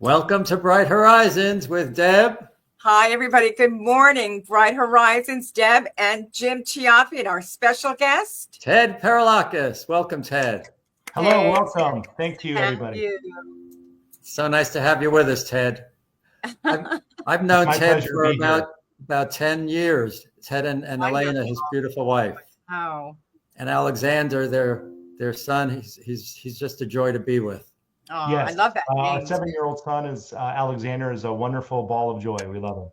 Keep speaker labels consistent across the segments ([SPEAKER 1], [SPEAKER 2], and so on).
[SPEAKER 1] Welcome to Bright Horizons with Deb.
[SPEAKER 2] Hi, everybody. Good morning. Bright Horizons, Deb and Jim Chiaffi, and our special guest,
[SPEAKER 1] Ted Peroulakis. Welcome, Ted.
[SPEAKER 3] Hello, welcome. Thank you,
[SPEAKER 2] Thank
[SPEAKER 3] everybody.
[SPEAKER 2] you.
[SPEAKER 1] So nice to have you with us, Ted. I've known
[SPEAKER 3] My
[SPEAKER 1] Ted
[SPEAKER 3] pleasure to
[SPEAKER 1] for
[SPEAKER 3] be here.
[SPEAKER 1] about 10 years. Ted and Elena, his beautiful wife.
[SPEAKER 2] Oh,
[SPEAKER 1] And Alexander, their son, he's just a joy to be with.
[SPEAKER 2] oh,
[SPEAKER 3] Yes,
[SPEAKER 2] I love that
[SPEAKER 3] our
[SPEAKER 2] name.
[SPEAKER 3] 7-year-old son is Alexander, is a wonderful ball of joy. We love him.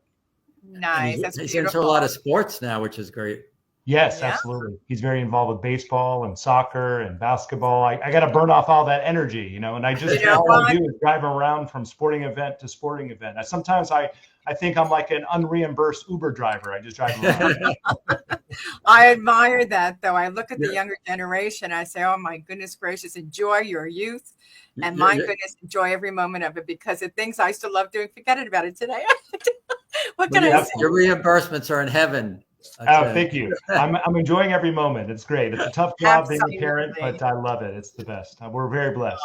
[SPEAKER 1] And
[SPEAKER 2] Nice. That's
[SPEAKER 1] he's
[SPEAKER 2] beautiful.
[SPEAKER 1] into a lot of sports now, which is great.
[SPEAKER 3] Yes,
[SPEAKER 2] Yeah.
[SPEAKER 3] absolutely. He's very involved with baseball and soccer and basketball. I got to burn off all that energy, and I just all I do is drive around from sporting event to sporting event. Sometimes I think I'm like an unreimbursed Uber driver. I just drive around.
[SPEAKER 2] I admire that, though. I look at the younger generation. I say, oh, my goodness gracious, enjoy your youth. And my goodness, enjoy every moment of it, because the things I still love doing, forget about it today. What can I say?
[SPEAKER 1] Your reimbursements are in heaven.
[SPEAKER 3] Oh, thank you. I'm enjoying every moment. It's great. It's a tough job being a parent, but I love it. It's the best. We're very blessed.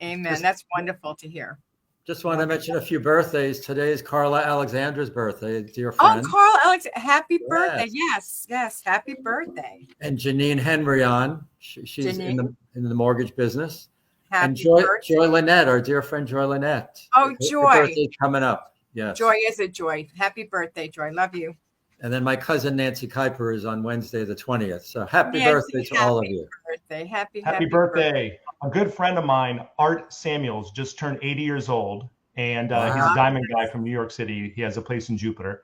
[SPEAKER 2] Amen. That's wonderful to hear.
[SPEAKER 1] Just want to mention a few birthdays. Today is Carla Alexandra's birthday, dear friend.
[SPEAKER 2] Oh, Carl Alex, happy birthday. Yes, happy birthday.
[SPEAKER 1] And Janine Henry on. She's
[SPEAKER 2] Janine.
[SPEAKER 1] in the mortgage business.
[SPEAKER 2] Happy
[SPEAKER 1] And Joy
[SPEAKER 2] birthday.
[SPEAKER 1] Lynette, our dear friend Joy Lynette.
[SPEAKER 2] Oh,
[SPEAKER 1] Her
[SPEAKER 2] Joy.
[SPEAKER 1] birthday's coming up. Yes.
[SPEAKER 2] Joy is a joy. Happy birthday, Joy. Love you.
[SPEAKER 1] And then my cousin Nancy Kuiper is on Wednesday the 20th. So happy
[SPEAKER 2] Nancy,
[SPEAKER 1] birthday to all of you.
[SPEAKER 2] Birthday. Happy
[SPEAKER 3] birthday. A good friend of mine, Art Samuels, just turned 80 years old. And he's a diamond guy from New York City. He has a place in Jupiter.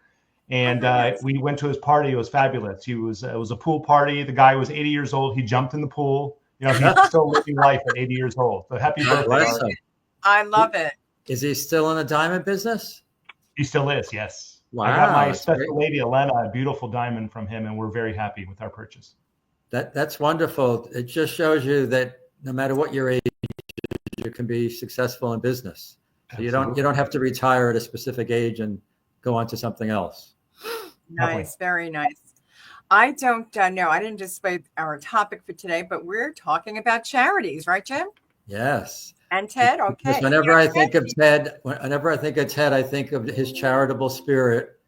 [SPEAKER 3] And we went to his party. It was fabulous. It was a pool party. The guy was 80 years old. He jumped in the pool. He's still living life at 80 years old. So happy birthday, Art.
[SPEAKER 2] I love it.
[SPEAKER 1] Is he still in the diamond business?
[SPEAKER 3] He still is, yes.
[SPEAKER 1] Wow,
[SPEAKER 3] I got my special
[SPEAKER 1] great
[SPEAKER 3] lady, Elena, a beautiful diamond from him, and we're very happy with our purchase.
[SPEAKER 1] That's wonderful. It just shows you that no matter what your age, you can be successful in business. So you don't have to retire at a specific age and go on to something else.
[SPEAKER 2] Nice, very nice. I don't know. I didn't display our topic for today, but we're talking about charities, right, Jim?
[SPEAKER 1] Yes.
[SPEAKER 2] And Ted, okay.
[SPEAKER 1] Because whenever I think of Ted, I think of his charitable spirit,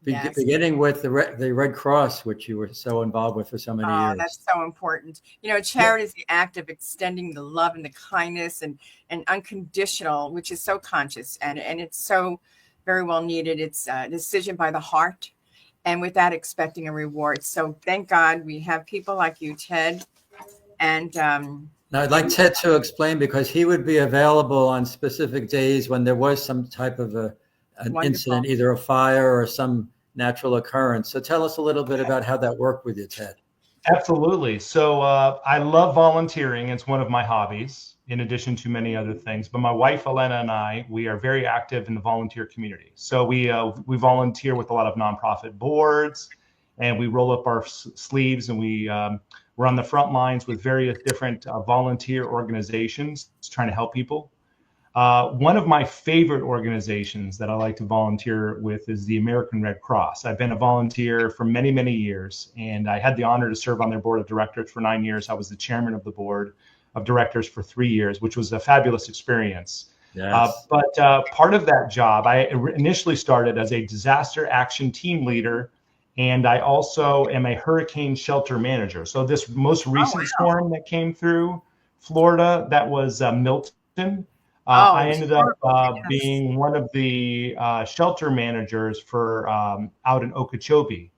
[SPEAKER 1] beginning with the Red Cross, which you were so involved with for so many years.
[SPEAKER 2] That's so important. Charity is the act of extending the love and the kindness and unconditional, which is so conscious and it's so very well needed. It's a decision by the heart and without expecting a reward. So thank God we have people like you, Ted. And
[SPEAKER 1] now I'd like Ted to explain, because he would be available on specific days when there was some type of an incident, either a fire or some natural occurrence. So tell us a little bit about how that worked with you, Ted.
[SPEAKER 3] Absolutely. So I love volunteering. It's one of my hobbies, in addition to many other things. But my wife, Elena, and I, we are very active in the volunteer community. So we volunteer with a lot of nonprofit boards, and we roll up our sleeves, and we're on the front lines with various different volunteer organizations trying to help people. One of my favorite organizations that I like to volunteer with is the American Red Cross. I've been a volunteer for many, many years, and I had the honor to serve on their board of directors for 9 years. I was the chairman of the board of directors for 3 years, which was a fabulous experience.
[SPEAKER 1] Yes.
[SPEAKER 3] But part of that job, I initially started as a disaster action team leader, and I also am a hurricane shelter manager. So this most recent storm that came through Florida, that was Milton. I ended up being one of the shelter managers for out in Okeechobee.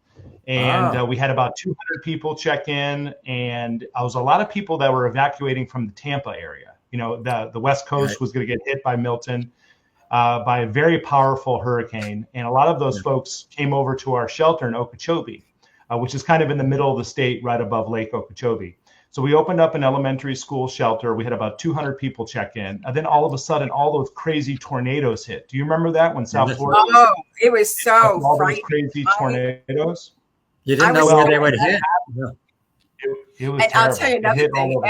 [SPEAKER 3] And we had about 200 people check in, and I was a lot of people that were evacuating from the Tampa area. The West Coast was going to get hit by Milton, by a very powerful hurricane. And a lot of those folks came over to our shelter in Okeechobee, which is kind of in the middle of the state, right above Lake Okeechobee. So we opened up an elementary school shelter. We had about 200 people check in. And then all of a sudden, all those crazy tornadoes hit. Do you remember that when South Florida?
[SPEAKER 2] Oh, it was so
[SPEAKER 3] all those crazy tornadoes.
[SPEAKER 1] You didn't know where they would hit.
[SPEAKER 3] It was
[SPEAKER 2] and
[SPEAKER 3] terrible.
[SPEAKER 2] I'll tell you another thing.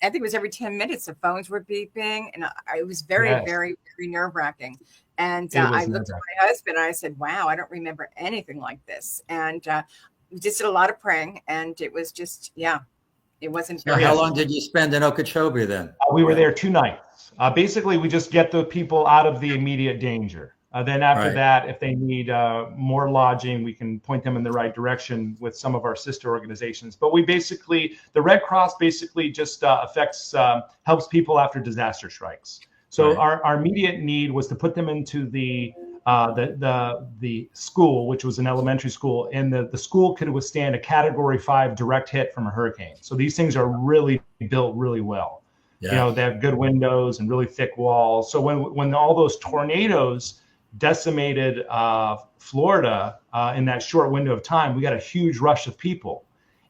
[SPEAKER 2] I think it was every 10 minutes, the phones were beeping. And it was very, very, very nerve-wracking. And I looked at my husband and I said, wow, I don't remember anything like this. And we just did a lot of praying. And it was just, It wasn't
[SPEAKER 1] So
[SPEAKER 2] very.
[SPEAKER 1] how long did you spend in Okeechobee then?
[SPEAKER 3] We were there 2 nights. Basically, we just get the people out of the immediate danger. Then after
[SPEAKER 1] Right.
[SPEAKER 3] that, if they need more lodging, we can point them in the right direction with some of our sister organizations. But we basically, the Red Cross basically just helps people after disaster strikes. So
[SPEAKER 1] Right.
[SPEAKER 3] our immediate need was to put them into the school, which was an elementary school, and the school could withstand a Category 5 direct hit from a hurricane. So these things are really built really well.
[SPEAKER 1] Yeah.
[SPEAKER 3] You know, they have good windows and really thick walls. So when all those tornadoes decimated Florida in that short window of time, we got a huge rush of people.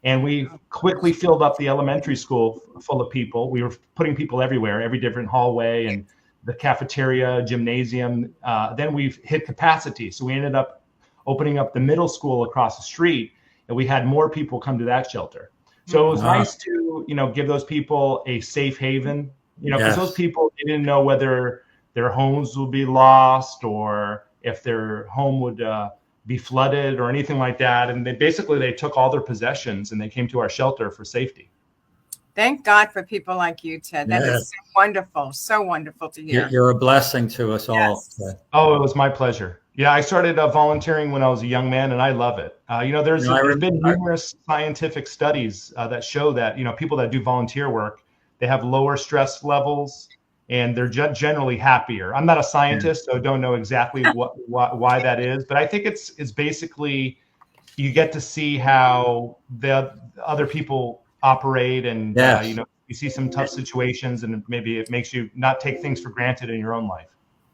[SPEAKER 3] And we quickly filled up the elementary school full of people. We were putting people everywhere, every different hallway and the cafeteria, gymnasium. Then we've hit capacity. So we ended up opening up the middle school across the street, and we had more people come to that shelter. So it was nice to, give those people a safe haven, because those people, they didn't know whether their homes would be lost or if their home would be flooded or anything like that. And they took all their possessions and they came to our shelter for safety.
[SPEAKER 2] Thank God for people like you, Ted. That is so wonderful to hear.
[SPEAKER 1] You're a blessing to us all.
[SPEAKER 2] Yes.
[SPEAKER 3] Oh, it was my pleasure. Yeah, I started volunteering when I was a young man, and I love it. There's been numerous scientific studies that show that, people that do volunteer work, they have lower stress levels, and they're generally happier. I'm not a scientist, so I don't know exactly why that is, but I think it's basically you get to see how the other people operate, and you see some tough situations, and maybe it makes you not take things for granted in your own life.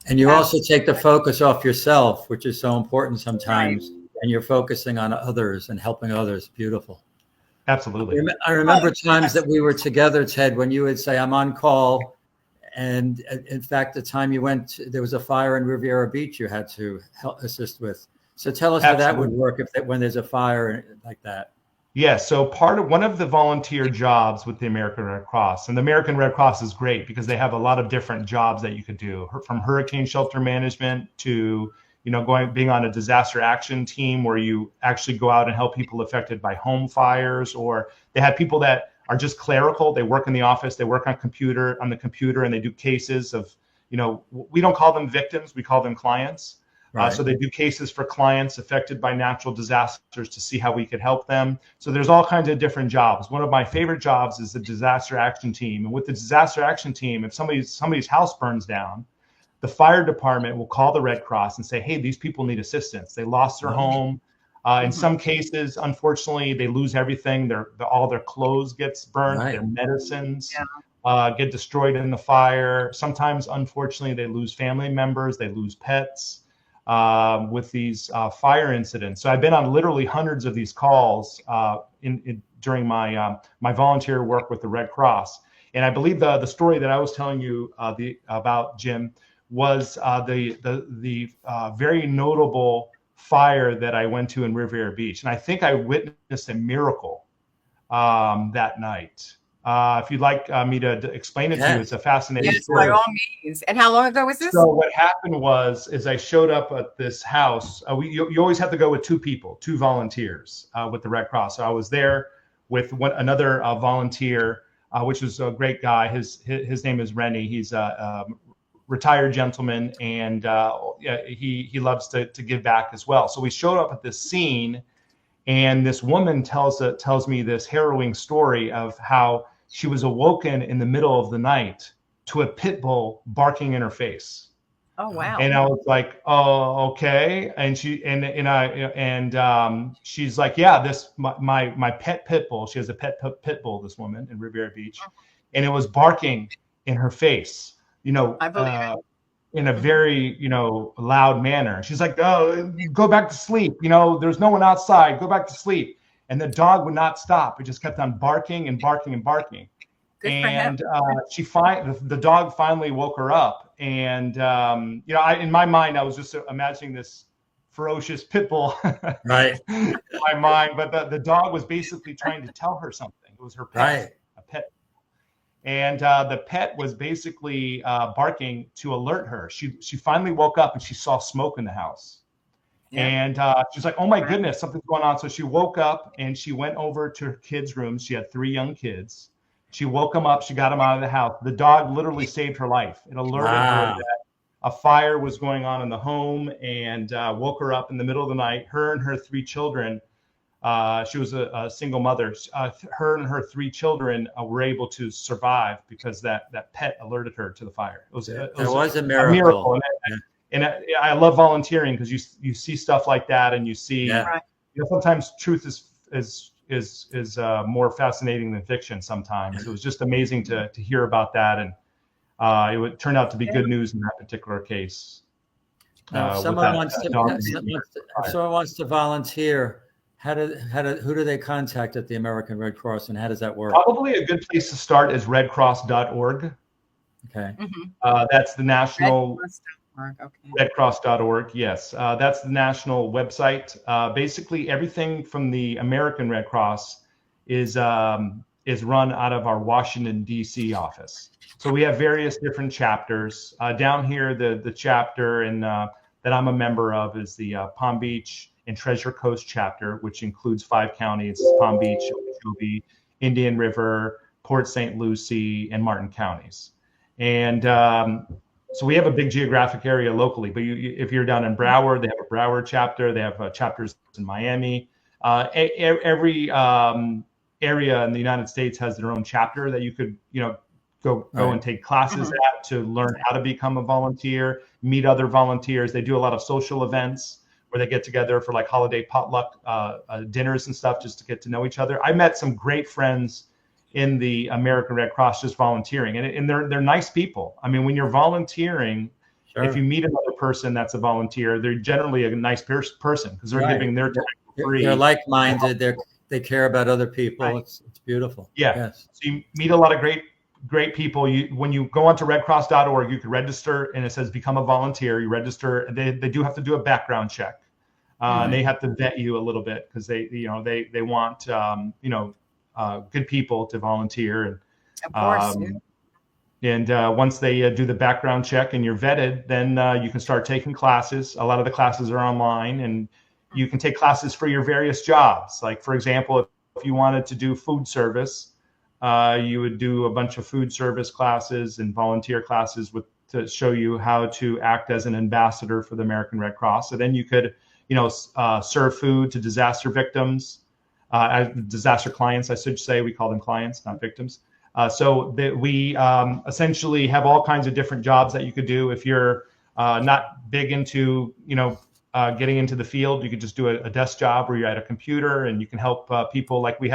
[SPEAKER 1] And you also take the focus off yourself, which is so important sometimes, and you're focusing on others and helping others. Beautiful.
[SPEAKER 3] Absolutely.
[SPEAKER 1] I remember times that we were together, Ted, when you would say, I'm on call. And in fact, the time you went, there was a fire in Riviera Beach you had to assist with. So tell us how that would work when there's a fire like that. Yeah,
[SPEAKER 3] so one of the volunteer jobs with the American Red Cross, and the American Red Cross is great because they have a lot of different jobs that you could do, from hurricane shelter management to, being on a disaster action team where you actually go out and help people affected by home fires, or they have people that are just clerical. They work in the office, they work on the computer, and they do cases of, we don't call them victims, we call them clients. So they do cases for clients affected by natural disasters to see how we could help them. So there's all kinds of different jobs. One of my favorite jobs is the disaster action team. And with the disaster action team, if somebody's house burns down, the fire department will call the Red Cross and say, hey, these people need assistance. They lost their home. In some cases, unfortunately, they lose everything. All their clothes gets burnt, their medicines get destroyed in the fire. Sometimes, unfortunately, they lose family members, they lose pets. With these fire incidents. So I've been on literally hundreds of these calls during my volunteer work with the Red Cross. And I believe the story that I was telling you about, Jim, was the very notable fire that I went to in Riviera Beach. And I think I witnessed a miracle that night. If you'd like me to explain it to you, it's a fascinating story.
[SPEAKER 2] Yes, by all means. And how long ago was this?
[SPEAKER 3] So what happened is I showed up at this house. You always have to go with two volunteers with the Red Cross. So I was there with another volunteer, which was a great guy. His name is Rennie. He's a retired gentleman, and he loves to give back as well. So we showed up at this scene, and this woman tells me this harrowing story of how she was awoken in the middle of the night to a pit bull barking in her face.
[SPEAKER 2] Oh, wow.
[SPEAKER 3] And I was like, oh, okay. And she's like, yeah, this my pet pit bull. She has a pet pit bull, this woman in Riviera Beach, and it was barking in her face. I believe in a very loud manner. She's like, oh, go back to sleep. There's no one outside. Go back to sleep. And the dog would not stop. It just kept on barking and barking and barking. And the dog finally woke her up. And in my mind, I was just imagining this ferocious pit bull in my mind. But the dog was basically trying to tell her something. It was her pet, a pet. And the pet was basically barking to alert her. She finally woke up and she saw smoke in the house. And she's like, oh my goodness, something's going on. So she woke up and she went over to her kids' room. She had 3 young kids. She woke them up. She got them out of the house. The dog literally saved her life. It alerted her that a fire was going on in the home and woke her up in the middle of the night. Her and her 3 children, she was a single mother. Her and her 3 children were able to survive because that pet alerted her to the fire. It was a miracle. And I love volunteering because you see stuff like that, and you see sometimes truth is more fascinating than fiction. Sometimes it was just amazing to hear about that, and it would turn out to be good news in that particular case.
[SPEAKER 1] Now, if someone wants to volunteer, who do they contact at the American Red Cross, and how does that work?
[SPEAKER 3] Probably a good place to start is redcross.org.
[SPEAKER 1] Okay.
[SPEAKER 3] That's the national.
[SPEAKER 2] Okay.
[SPEAKER 3] Redcross.org. Yes, that's the national website. Basically, everything from the American Red Cross is run out of our Washington, D.C. office. So we have various different chapters. Down here, the chapter that I'm a member of is the Palm Beach and Treasure Coast chapter, which includes 5 counties: Palm Beach, Okeechobee, Indian River, Port St. Lucie, and Martin counties. And so we have a big geographic area locally, but if you're down in Broward, they have a Broward chapter. They have chapters in Miami. Every area in the United States has their own chapter that you could, go and take classes at to learn how to become a volunteer, meet other volunteers. They do a lot of social events where they get together for like holiday potluck dinners and stuff just to get to know each other. I met some great friends in the American Red Cross just volunteering, and they're nice people. I mean, when you're volunteering, if you meet another person that's a volunteer, they're generally a nice person because they're giving their time for free.
[SPEAKER 1] They're like-minded. They care about other people.
[SPEAKER 3] Right.
[SPEAKER 1] It's beautiful.
[SPEAKER 3] Yeah.
[SPEAKER 1] Yes.
[SPEAKER 3] So you meet a lot of great people. When you go onto redcross.org, you can register, and it says become a volunteer. You register. They do have to do a background check. And they have to vet you a little bit because they want good people to volunteer, and
[SPEAKER 2] of course.
[SPEAKER 3] And once they do the background check and you're vetted, then you can start taking classes. A lot of the classes are online, and you can take classes for your various jobs. Like, for example, if you wanted to do food service, you would do a bunch of food service classes and volunteer classes to show you how to act as an ambassador for the American Red Cross. So then you could, serve food to disaster victims. Disaster clients, I should say. We call them clients, not victims. We essentially have all kinds of different jobs that you could do. If you're not big into, getting into the field, you could just do a desk job where you're at a computer and you can help people. Like we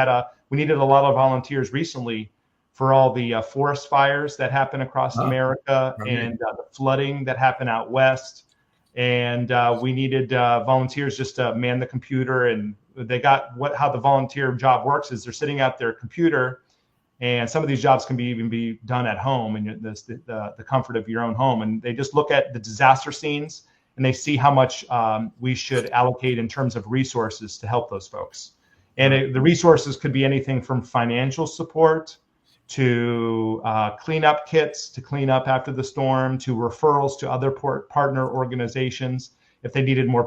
[SPEAKER 3] needed a lot of volunteers recently for all the forest fires that happen across America and the flooding that happened out west. And we needed volunteers just to man the computer, and they got how the volunteer job works is they're sitting at their computer, and some of these jobs can even be done at home in the comfort of your own home. And they just look at the disaster scenes and they see how much we should allocate in terms of resources to help those folks. And the resources could be anything from financial support to cleanup kits to clean up after the storm, to referrals to other partner organizations if they needed more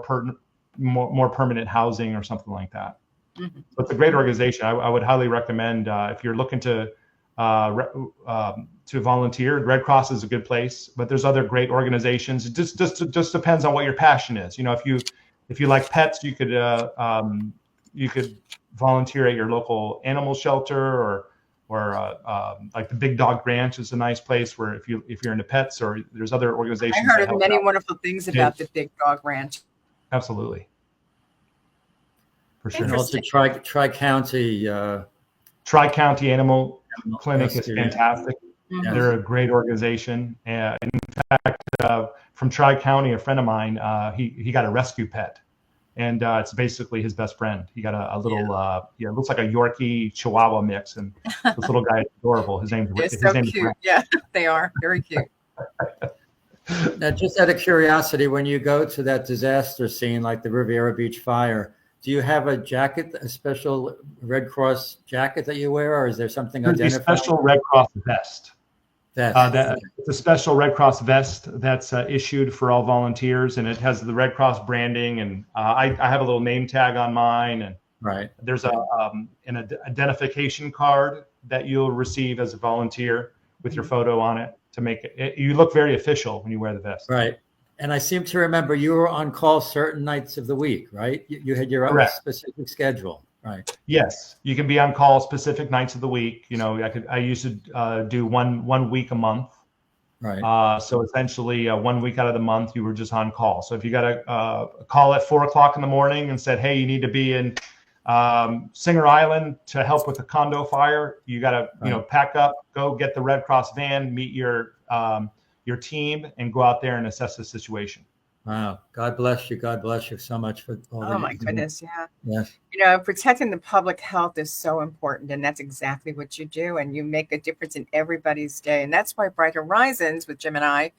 [SPEAKER 3] permanent housing or something like that. So it's a great organization. I would highly recommend if you're looking to volunteer. Red Cross is a good place, but there's other great organizations. It just depends on what your passion is. If you like pets, you could volunteer at your local animal shelter, or like the Big Dog Ranch is a nice place where if you're into pets, or there's other organizations.
[SPEAKER 2] I heard of many wonderful things about the Big Dog Ranch.
[SPEAKER 3] Absolutely. For sure.
[SPEAKER 1] And also Tri-County.
[SPEAKER 3] Tri-County Animal Clinic is fantastic.
[SPEAKER 1] Yes.
[SPEAKER 3] They're a great organization. And in fact, from Tri-County, a friend of mine, he got a rescue pet. And it's basically his best friend. He got a little, it looks like a Yorkie Chihuahua mix. And this little guy is adorable. His name's
[SPEAKER 2] cute. Yeah, they are very cute.
[SPEAKER 1] Now, just out of curiosity, when you go to that disaster scene, like the Riviera Beach fire, do you have a jacket, a special Red Cross jacket that you wear, or is there something
[SPEAKER 3] There's
[SPEAKER 1] identified?
[SPEAKER 3] a special Red Cross vest. It's a special Red Cross vest that's issued for all volunteers, and it has the Red Cross branding. And I have a little name tag on mine, and there's an identification card that you'll receive as a volunteer with your photo on it to make it. You look very official when you wear the vest.
[SPEAKER 1] Right. And I seem to remember you were on call certain nights of the week, right? You had your own specific schedule, right?
[SPEAKER 3] Yes, you can be on call specific nights of the week. You know, I used to do one week a month.
[SPEAKER 1] Right.
[SPEAKER 3] So essentially, 1 week out of the month, you were just on call. So if you got a call at 4 o'clock in the morning and said, "Hey, you need to be in Singer Island to help with the condo fire," you got to pack up, go get the Red Cross van, meet your team, and go out there and assess the situation.
[SPEAKER 1] Wow. God bless you. God bless you so much for all that.
[SPEAKER 2] Oh my goodness. Yeah.
[SPEAKER 1] Yes.
[SPEAKER 2] You know, protecting the public health is so important, and that's exactly what you do. And you make a difference in everybody's day. And that's why Bright Horizons with Jim and I,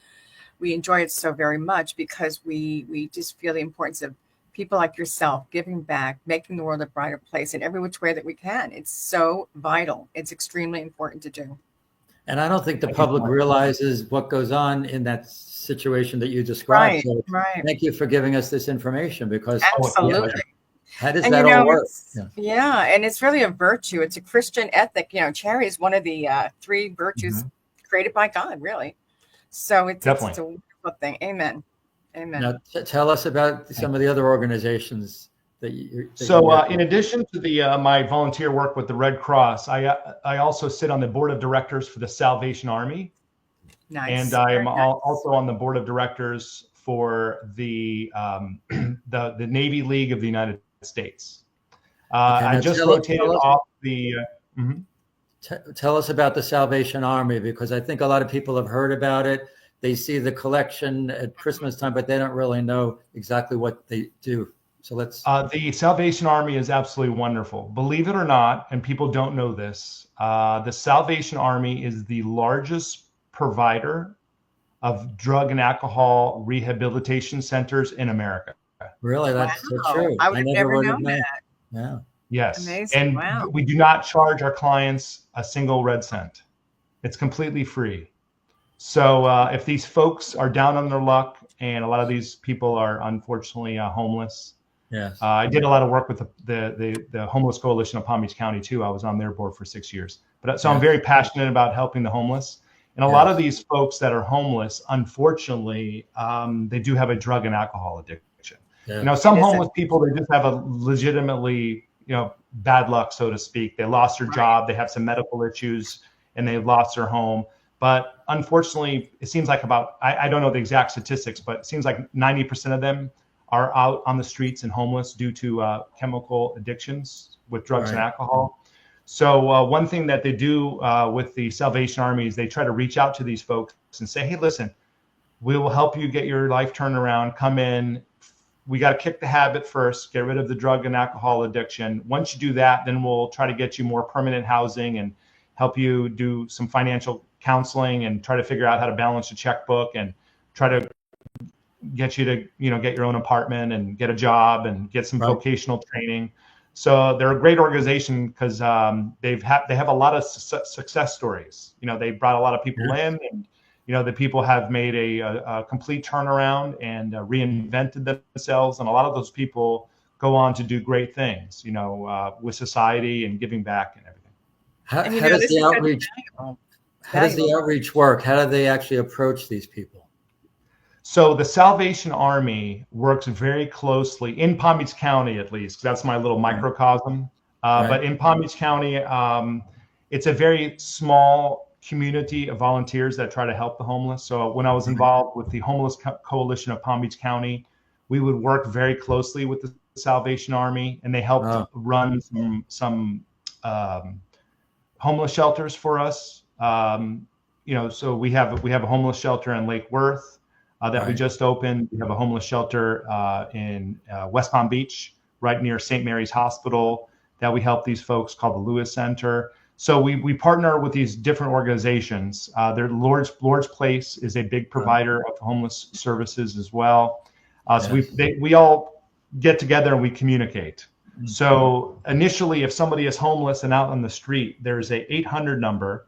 [SPEAKER 2] we enjoy it so very much, because we just feel the importance of people like yourself giving back, making the world a brighter place in every which way that we can. It's so vital. It's extremely important to do.
[SPEAKER 1] And I don't think the public realizes what goes on in that situation that you described.
[SPEAKER 2] Right.
[SPEAKER 1] Thank you for giving us this information, because
[SPEAKER 2] absolutely.
[SPEAKER 1] How does that all work?
[SPEAKER 2] Yeah, and it's really a virtue. It's a Christian ethic. You know, charity is one of the 3 virtues created by God, really. So it's a wonderful thing. Amen. Amen.
[SPEAKER 1] Now, tell us about some of the other organizations that you.
[SPEAKER 3] In addition to my volunteer work with the Red Cross, I also sit on the board of directors for the Salvation Army.
[SPEAKER 2] Nice.
[SPEAKER 3] And I'm also on the board of directors for the Navy League of the United States. I just rotated off the.
[SPEAKER 1] Tell us about the Salvation Army, because I think a lot of people have heard about it. They see the collection at Christmas time, but they don't really know exactly what they do. So let's.
[SPEAKER 3] The Salvation Army is absolutely wonderful. Believe it or not, and people don't know this, the Salvation Army is the largest provider of drug and alcohol rehabilitation centers in America.
[SPEAKER 1] Really? That's so true.
[SPEAKER 2] I would never known that.
[SPEAKER 1] Yeah.
[SPEAKER 3] Yes.
[SPEAKER 2] Amazing.
[SPEAKER 3] And we do not charge our clients a single red cent. It's completely free. So if these folks are down on their luck, and a lot of these people are unfortunately homeless.
[SPEAKER 1] Yes.
[SPEAKER 3] I did a lot of work with the Homeless Coalition of Palm Beach County too. I was on their board for 6 years. So I'm very passionate about helping the homeless. And a lot of these folks that are homeless, unfortunately, they do have a drug and alcohol addiction. Yeah. You know, some homeless people, they just have a legitimately, bad luck, so to speak. They lost their job, they have some medical issues, and they lost their home. But unfortunately, it seems like I don't know the exact statistics, but it seems like 90% of them are out on the streets and homeless due to chemical addictions with drugs and alcohol. So one thing that they do with the Salvation Army is they try to reach out to these folks and say, "Hey, listen, we will help you get your life turned around. Come in. We got to kick the habit first, get rid of the drug and alcohol addiction. Once you do that, then we'll try to get you more permanent housing and help you do some financial counseling and try to figure out how to balance your checkbook and try to get you to, get your own apartment and get a job and get some vocational training." So they're a great organization because they have a lot of success stories. They brought a lot of people in, and the people have made a complete turnaround and reinvented themselves. And a lot of those people go on to do great things, with society and giving back and everything.
[SPEAKER 1] How does the outreach work? How do they actually approach these people?
[SPEAKER 3] So the Salvation Army works very closely in Palm Beach County, at least, because that's my little microcosm. But in Palm Beach County, it's a very small community of volunteers that try to help the homeless. So when I was involved with the Homeless Coalition of Palm Beach County, we would work very closely with the Salvation Army, and they helped run some homeless shelters for us. So we have a homeless shelter in Lake Worth that we just opened. We have a homeless shelter in West Palm Beach, right near St. Mary's Hospital, that we help these folks, called the Lewis Center. So we partner with these different organizations. Lord's Place is a big provider of homeless services as well. So we all get together and we communicate. Mm-hmm. So initially, if somebody is homeless and out on the street, there's a 800 number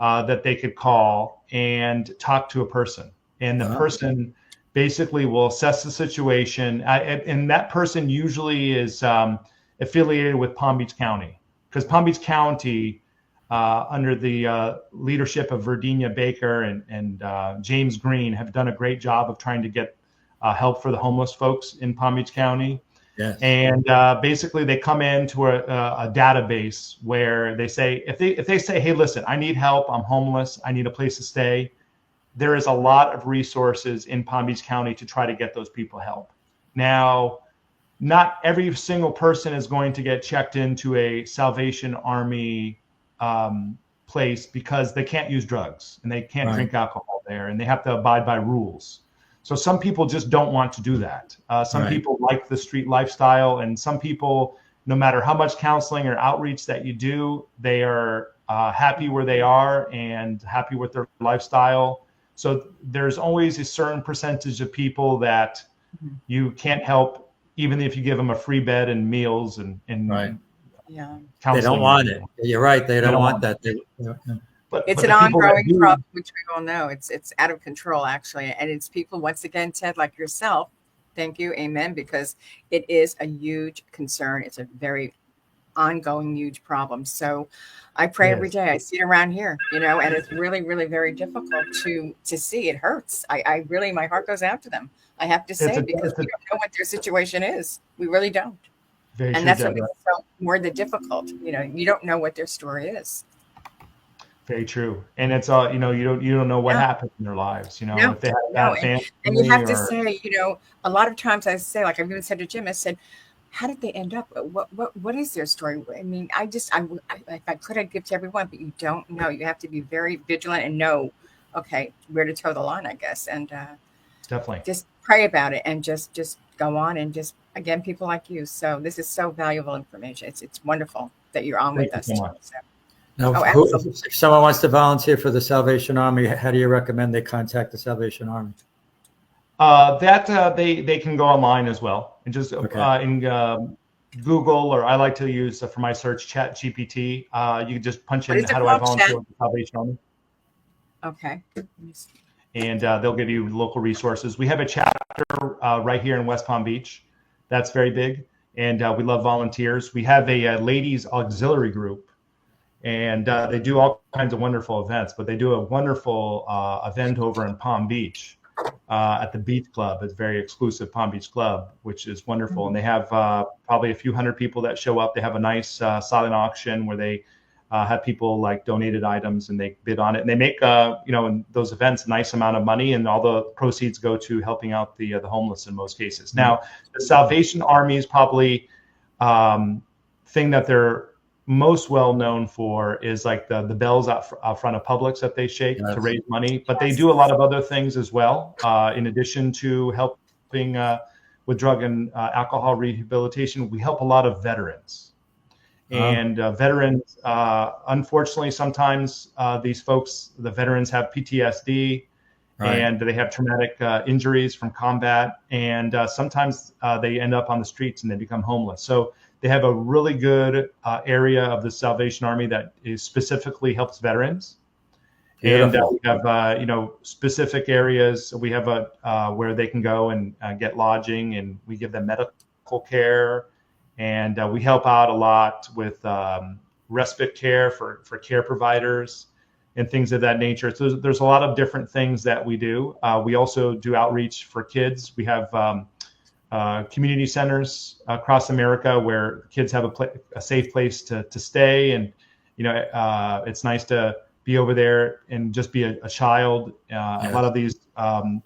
[SPEAKER 3] that they could call and talk to a person. And the person basically will assess the situation. And that person usually is affiliated with Palm Beach County, because Palm Beach County, under the leadership of Virginia Baker and James Green, have done a great job of trying to get help for the homeless folks in Palm Beach County.
[SPEAKER 1] Yes.
[SPEAKER 3] And basically they come into a database where they say, if they say, hey, listen, I need help, I'm homeless, I need a place to stay, there is a lot of resources in Palm Beach County to try to get those people help. Now, not every single person is going to get checked into a Salvation Army place, because they can't use drugs and they can't drink alcohol there, and they have to abide by rules. So some people just don't want to do that. Some people like the street lifestyle, and some people, no matter how much counseling or outreach that you do, they are happy where they are and happy with their lifestyle. So there's always a certain percentage of people that you can't help, even if you give them a free bed and meals and counseling.
[SPEAKER 1] They don't want it. You're right. They don't want that.
[SPEAKER 2] It's an ongoing problem, which we all know. It's out of control, actually. And it's people, once again, Ted, like yourself. Thank you. Amen. Because it is a huge concern. It's a very ongoing, huge problem. So I pray every day. I see it around here, and it's really, really very difficult to see. It hurts. I really, my heart goes out to them. I have to say, because we don't know what their situation is. We really don't. And that's what makes it so more the difficult. You don't know what their story is.
[SPEAKER 3] Very true. And it's you don't know what happened in their lives, if they have family.
[SPEAKER 2] And you have to say, a lot of times I say, like I've even said to Jim, I said, how did they end up? What is their story? I mean, if I could, I'd give to everyone, but you don't know. You have to be very vigilant and know, okay, where to toe the line, I guess. And
[SPEAKER 3] definitely
[SPEAKER 2] just pray about it and just go on, and just, again, people like you. So this is so valuable information. It's wonderful that you're on with us.
[SPEAKER 3] So much.
[SPEAKER 1] Now, if someone wants to volunteer for the Salvation Army, how do you recommend they contact the Salvation Army?
[SPEAKER 3] They can go online as well, and just in Google, or I like to use for my search ChatGPT. You can just punch in, how do I volunteer with the Salvation Army?
[SPEAKER 2] Okay.
[SPEAKER 3] And they'll give you local resources. We have a chapter right here in West Palm Beach. That's very big, and we love volunteers. We have a ladies auxiliary group, and they do all kinds of wonderful events, but they do a wonderful event over in Palm Beach at the Beach Club. It's a very exclusive Palm Beach Club, which is wonderful. And they have probably a few hundred people that show up. They have a nice silent auction where they have people like donated items, and they bid on it. And they make, in those events, a nice amount of money, and all the proceeds go to helping out the homeless in most cases. Now, the Salvation Army is probably thing that they're most well known for is like the bells out front of Publix that they shake to raise money, but they do a lot of other things as well. In addition to helping with drug and alcohol rehabilitation, we help a lot of veterans. And veterans, unfortunately, sometimes these folks, the veterans, have PTSD, and they have traumatic injuries from combat, and sometimes they end up on the streets and they become homeless. So they have a really good area of the Salvation Army that is specifically helps veterans. Beautiful. And we have specific areas. We have where they can go and get lodging, and we give them medical care, and we help out a lot with respite care for care providers and things of that nature. So there's a lot of different things that we do. We also do outreach for kids. We have community centers across America where kids have a safe place to stay. And, it's nice to be over there and just be a child. A lot of these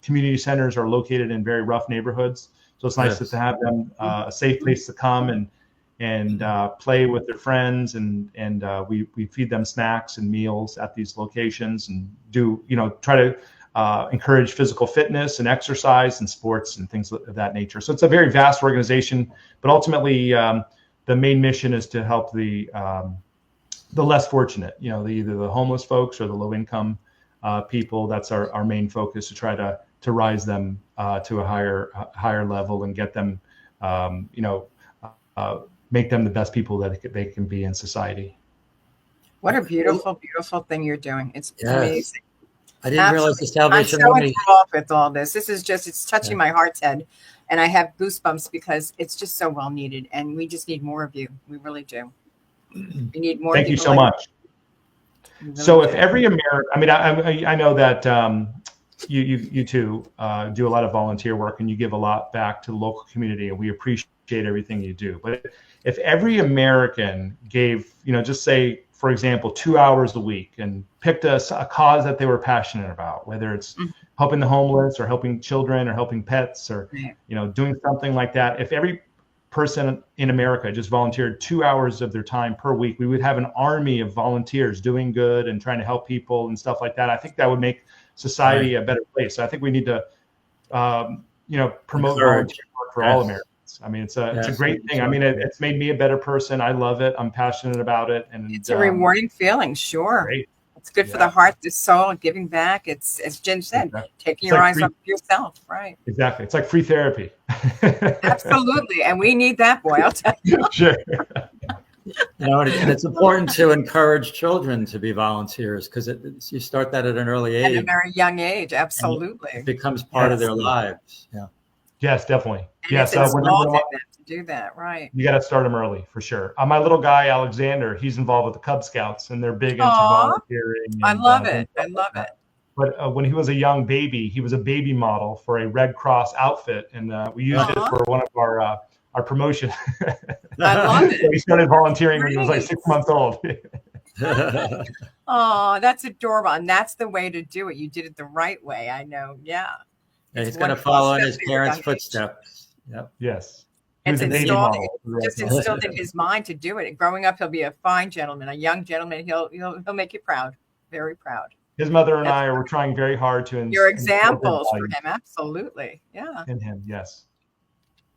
[SPEAKER 3] community centers are located in very rough neighborhoods. So it's nice to have them a safe place to come and play with their friends. And we feed them snacks and meals at these locations, and do, try to encourage physical fitness and exercise and sports and things of that nature. So it's a very vast organization, but ultimately the main mission is to help the less fortunate, either the homeless folks or the low income people. That's our main focus, to try to rise them to a higher level and get them, make them the best people that they can be in society.
[SPEAKER 2] What a beautiful, beautiful thing you're doing. It's amazing.
[SPEAKER 1] I didn't realize the Salvation
[SPEAKER 2] I'm so
[SPEAKER 1] Army.
[SPEAKER 2] enthralled with all this. This is just, it's touching my heart's head. And I have goosebumps because it's just so well needed. And we just need more of you. We really do. We need more.
[SPEAKER 3] Thank you so much. Really so if every American, I mean, I know that you two do a lot of volunteer work and you give a lot back to the local community, and we appreciate everything you do. But if every American gave, just say, for example, 2 hours a week and picked a cause that they were passionate about, whether it's helping the homeless or helping children or helping pets or, doing something like that. If every person in America just volunteered 2 hours of their time per week, we would have an army of volunteers doing good and trying to help people and stuff like that. I think that would make society a better place. So I think we need to, promote volunteer work for all Americans. I mean, it's a great thing. I mean, it's made me a better person. I love it. I'm passionate about it. And
[SPEAKER 2] it's a rewarding feeling. Sure.
[SPEAKER 3] Great.
[SPEAKER 2] It's good for the heart, the soul, giving back. It's, as Jim said, taking your eyes off yourself. Right.
[SPEAKER 3] Exactly. It's like free therapy.
[SPEAKER 2] Absolutely. And we need that, boy. I'll tell you.
[SPEAKER 3] Sure.
[SPEAKER 1] And it's important to encourage children to be volunteers because you start that at an early age.
[SPEAKER 2] At a very young age. Absolutely.
[SPEAKER 1] It becomes part of their lives. Yeah.
[SPEAKER 3] Yes, definitely.
[SPEAKER 2] And
[SPEAKER 3] yes,
[SPEAKER 2] it's involved in them to do that, right?
[SPEAKER 3] You got to start them early for sure. My little guy Alexander, he's involved with the Cub Scouts, and they're big into volunteering. And,
[SPEAKER 2] I love it. I love it.
[SPEAKER 3] But when he was a young baby, he was a baby model for a Red Cross outfit, and we used it for one of our promotion.
[SPEAKER 2] I love it.
[SPEAKER 3] So he started volunteering when he was like 6 months old.
[SPEAKER 2] Oh, that's adorable, and that's the way to do it. You did it the right way. I know. Yeah.
[SPEAKER 1] And he's going to follow in his parents' footsteps. Yep.
[SPEAKER 3] Yes.
[SPEAKER 2] It's just instilled in his mind to do it. Growing up, he'll be a fine gentleman, a young gentleman. He'll make you proud, very proud.
[SPEAKER 3] His mother and I were trying very hard to.
[SPEAKER 2] Your examples for him, absolutely, yeah.
[SPEAKER 3] In him, yes.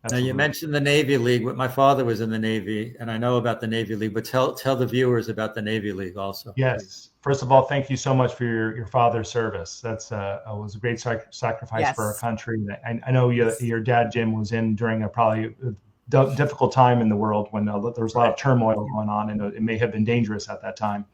[SPEAKER 1] Absolutely. Now you mentioned the Navy League. My father was in the Navy, and I know about the Navy League. But tell the viewers about the Navy League also.
[SPEAKER 3] Yes. Please. First of all, thank you so much for your father's service. That's was a great sacrifice for our country. I know your dad Jim was in during a probably difficult time in the world when there was a lot of turmoil going on, and it may have been dangerous at that time.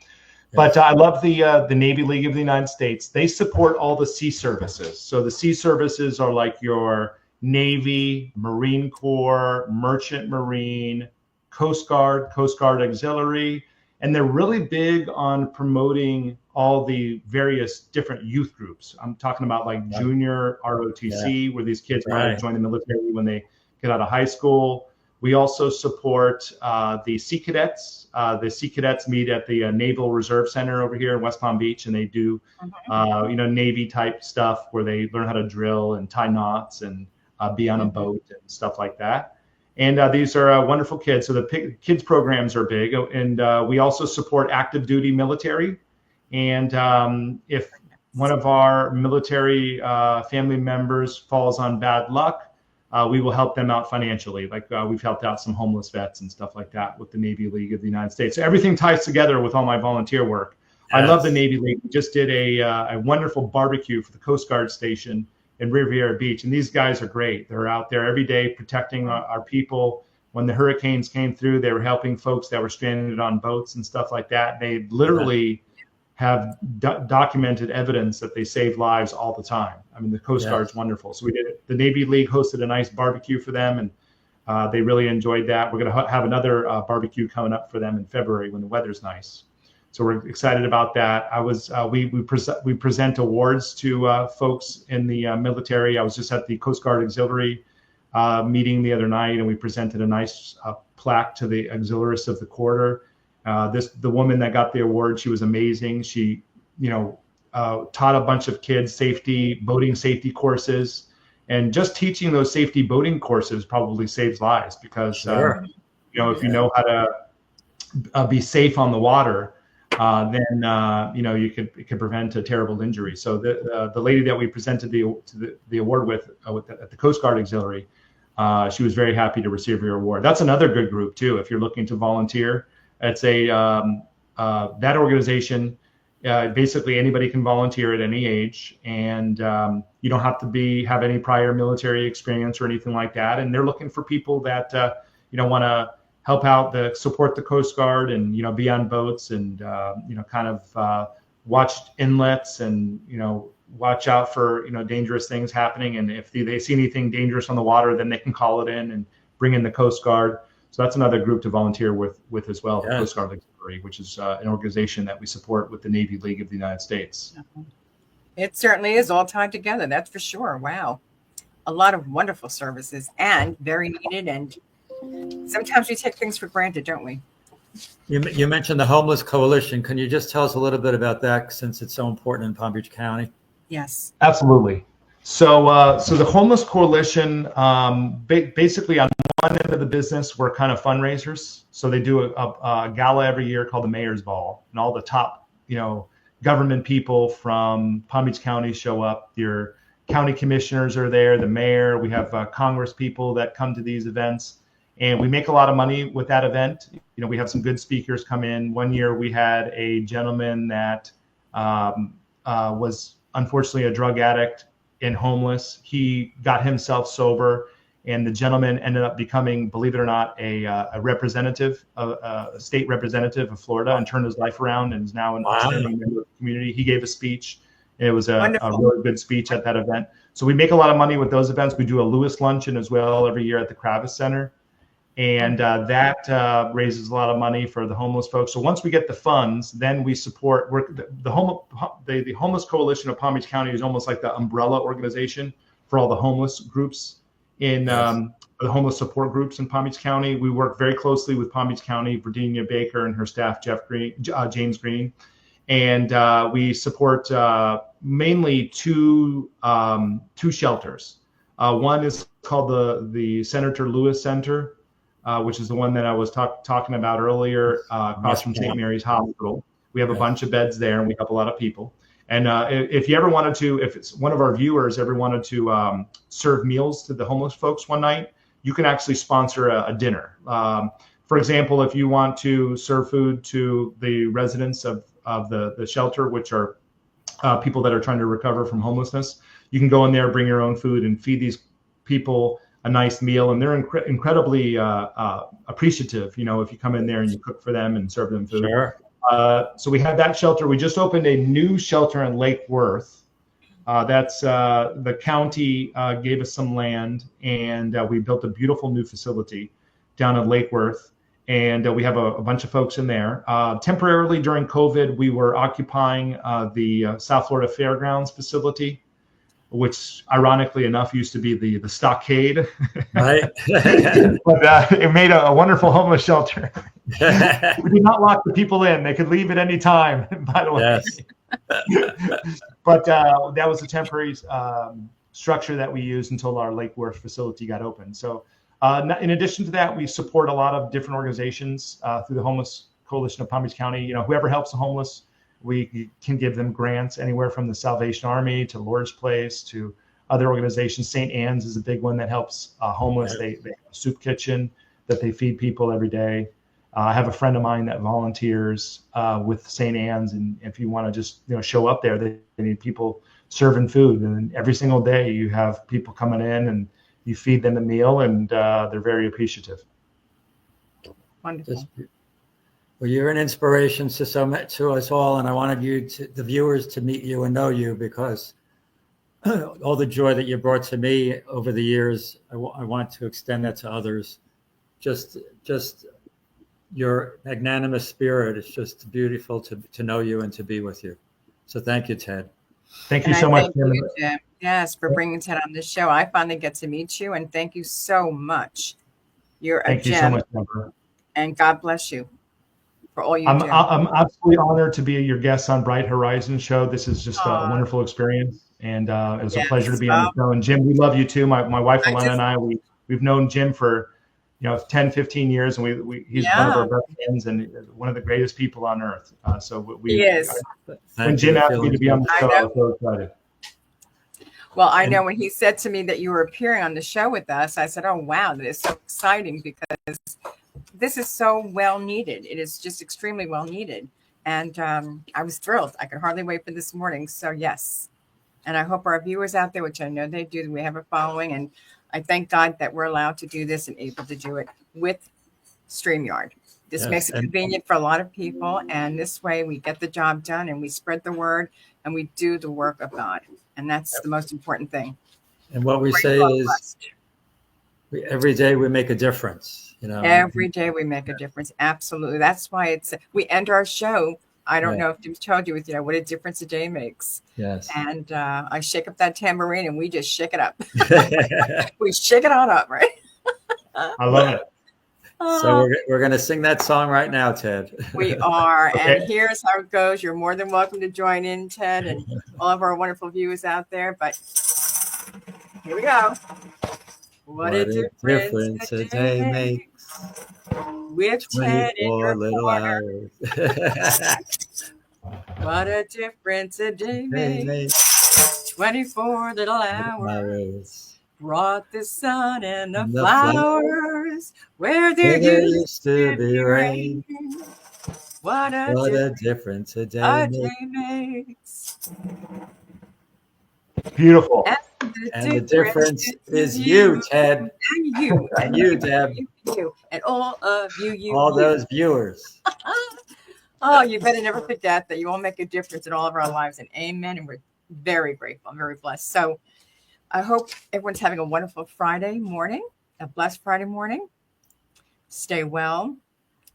[SPEAKER 3] But I love the Navy League of the United States. They support all the sea services. So the sea services are like your Navy, Marine Corps, Merchant Marine, Coast Guard Auxiliary, and they're really big on promoting all the various different youth groups. I'm talking about like junior ROTC, where these kids want to join the military when they get out of high school. We also support the Sea Cadets. The Sea Cadets meet at the Naval Reserve Center over here in West Palm Beach, and they do, Navy type stuff where they learn how to drill and tie knots and be on a boat and stuff like that. And these are wonderful kids. So the kids programs are big. And we also support active duty military. And if one of our military family members falls on bad luck, we will help them out financially. Like we've helped out some homeless vets and stuff like that with the Navy League of the United States. So everything ties together with all my volunteer work. Yes. I love the Navy League. We just did a wonderful barbecue for the Coast Guard station in Riviera Beach. And these guys are great. They're out there every day protecting our people. When the hurricanes came through, they were helping folks that were stranded on boats and stuff like that. They literally have documented evidence that they save lives all the time. I mean, the Coast Guard's wonderful. So we did it. The Navy League hosted a nice barbecue for them, and they really enjoyed that. We're going to have another barbecue coming up for them in February when the weather's nice. So we're excited about that. We present awards to folks in the military. I was just at the Coast Guard Auxiliary meeting the other night, and we presented a nice plaque to the auxiliarists of the quarter. The woman that got the award, she was amazing. She, taught a bunch of kids boating safety courses, and just teaching those safety boating courses probably saves lives because, if you know how to be safe on the water, then it could prevent a terrible injury. So the lady that we presented the award with at the Coast Guard Auxiliary, she was very happy to receive her award. That's another good group too. If you're looking to volunteer, it's that organization. Basically, anybody can volunteer at any age, and you don't have to have any prior military experience or anything like that. And they're looking for people that want to help out support the Coast Guard and, be on boats and, kind of watch inlets and, watch out for, dangerous things happening. And if they see anything dangerous on the water, then they can call it in and bring in the Coast Guard. So that's another group to volunteer with as well, the Coast Guard Auxiliary, which is an organization that we support with the Navy League of the United States.
[SPEAKER 2] It certainly is all tied together. That's for sure. Wow. A lot of wonderful services and very needed. And sometimes we take things for granted, don't we?
[SPEAKER 1] You mentioned the Homeless Coalition. Can you just tell us a little bit about that since it's so important in Palm Beach County?
[SPEAKER 2] Yes.
[SPEAKER 3] Absolutely. So the Homeless Coalition, basically on one end of the business, we're kind of fundraisers. So they do a gala every year called the Mayor's Ball, and all the top, government people from Palm Beach County show up. Your county commissioners are there, the mayor. We have Congress people that come to these events, and we make a lot of money with that event. We have some good speakers come in. One year we had a gentleman that was unfortunately a drug addict and homeless. He got himself sober, and the gentleman ended up becoming, believe it or not, a representative, a state representative of Florida, and turned his life around and is now an outstanding member of the community. He gave a speech. It was a really good speech at that event. So we make a lot of money with those events. We do a Lewis luncheon as well every year at the Kravis Center. And that raises a lot of money for the homeless folks. So once we get the funds, then we support the Homeless Coalition of Palm Beach County is almost like the umbrella organization for all the homeless groups in the homeless support groups in Palm Beach County. We work very closely with Palm Beach County, Virginia Baker and her staff, James Green. And we support mainly two shelters. One is called the Senator Lewis Center, which is the one that I was talking about earlier, across from St. Mary's Hospital. We have a bunch of beds there, and we help a lot of people. And if you ever wanted to, if it's one of our viewers ever wanted to serve meals to the homeless folks one night, you can actually sponsor a dinner. For example, if you want to serve food to the residents of the shelter, which are people that are trying to recover from homelessness, you can go in there, bring your own food, and feed these people a nice meal, and they're incredibly appreciative. If you come in there and you cook for them and serve them food.
[SPEAKER 1] Sure.
[SPEAKER 3] So we have that shelter. We just opened a new shelter in Lake Worth. That's the county gave us some land, and we built a beautiful new facility down in Lake Worth. And we have a bunch of folks in there. Temporarily during COVID, we were occupying the South Florida Fairgrounds facility, which ironically enough used to be the stockade. Right. But it made a wonderful homeless shelter. We did not lock the people in. They could leave at any time, by the way. Yes. But that was a temporary structure that we used until our Lake Worth facility got open. So in addition to that, we support a lot of different organizations through the Homeless Coalition of Palm Beach County. Whoever helps the homeless, we can give them grants anywhere from the Salvation Army to Lord's Place to other organizations. St. Anne's is a big one that helps homeless. They have a soup kitchen that they feed people every day. I have a friend of mine that volunteers with St. Anne's, and if you want to just show up there, they need people serving food, and every single day you have people coming in and you feed them a meal, and they're very appreciative.
[SPEAKER 2] Wonderful.
[SPEAKER 1] Well, you're an inspiration to us all, and I wanted the viewers to meet you and know you, because all the joy that you brought to me over the years, I want to extend that to others. Just your magnanimous spirit. It's just beautiful to know you and to be with you. So thank you, Ted.
[SPEAKER 3] Thank you so much, Jim.
[SPEAKER 2] Yes, for bringing Ted on this show. I finally get to meet you, and thank you so much. You're a gem.
[SPEAKER 3] Thank you so much, Deborah.
[SPEAKER 2] And God bless you for all you do.
[SPEAKER 3] I'm absolutely honored to be your guest on Bright Horizons show. This is just a wonderful experience, and it was a pleasure to be on the show. And Jim, we love you too. My wife Alana and I, we've known Jim for 10, 15 years, and he's one of our best friends and one of the greatest people on earth. He is. When Jim asked me to be on the show, I was so excited.
[SPEAKER 2] Well, I know when he said to me that you were appearing on the show with us, I said, oh, wow, that is so exciting, because this is so well needed. It is just extremely well needed. And I was thrilled. I could hardly wait for this morning. So, yes. And I hope our viewers out there, which I know they do, we have a following. And I thank God that we're allowed to do this and able to do it with StreamYard. This
[SPEAKER 1] Yes,
[SPEAKER 2] makes it
[SPEAKER 1] and-
[SPEAKER 2] convenient for a lot of people. And this way we get the job done and we spread the word and we do the work of God. And that's the most important thing.
[SPEAKER 1] And what we say is every day we make a difference, you know.
[SPEAKER 2] Every day we make a difference. Absolutely. That's why we end our show. I don't know if Jim's told you, what a difference a day makes.
[SPEAKER 1] Yes.
[SPEAKER 2] And I shake up that tambourine and we just shake it up. We shake it on up, right?
[SPEAKER 3] I love it.
[SPEAKER 1] So we're going to sing that song right now, Ted.
[SPEAKER 2] We are.
[SPEAKER 3] Okay.
[SPEAKER 2] And here's how it goes. You're more than welcome to join in, Ted, and all of our wonderful viewers out there. But here we go. What a difference a day makes. With Ted in your
[SPEAKER 1] little
[SPEAKER 2] corner.
[SPEAKER 1] hours.
[SPEAKER 2] What a difference a day makes. 24 little hours. Brought the sun and the flowers where there used to be rain. What a
[SPEAKER 1] difference a day
[SPEAKER 2] makes.
[SPEAKER 3] Beautiful.
[SPEAKER 2] And
[SPEAKER 1] the difference is you, Ted.
[SPEAKER 2] And you.
[SPEAKER 1] And you, Deb.
[SPEAKER 2] You. And all of you.
[SPEAKER 1] All those viewers.
[SPEAKER 2] Oh, you better never forget that you all make a difference in all of our lives. And amen. And we're very grateful. I'm very blessed. So I hope everyone's having a wonderful Friday morning, a blessed Friday morning. Stay well.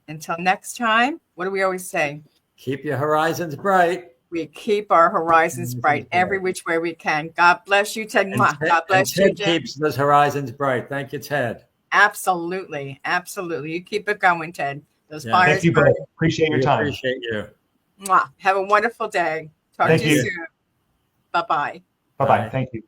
[SPEAKER 2] Until next time, what do we always say?
[SPEAKER 1] Keep your horizons bright.
[SPEAKER 2] We keep our horizons bright every which way we can. God bless you, Ted. God bless you,
[SPEAKER 1] Ted
[SPEAKER 2] Jim.
[SPEAKER 1] keeps those horizons bright. Thank you, Ted.
[SPEAKER 2] Absolutely. Absolutely. You keep it going, Ted. Those
[SPEAKER 1] Yeah.
[SPEAKER 2] fires
[SPEAKER 3] Thank you both.
[SPEAKER 2] burning.
[SPEAKER 3] Appreciate your
[SPEAKER 1] We
[SPEAKER 3] time.
[SPEAKER 1] appreciate you.
[SPEAKER 2] Mwah. Have a wonderful day. Talk
[SPEAKER 3] Thank
[SPEAKER 2] to you
[SPEAKER 3] you.
[SPEAKER 2] soon. Bye-bye.
[SPEAKER 3] Bye-bye. Thank you.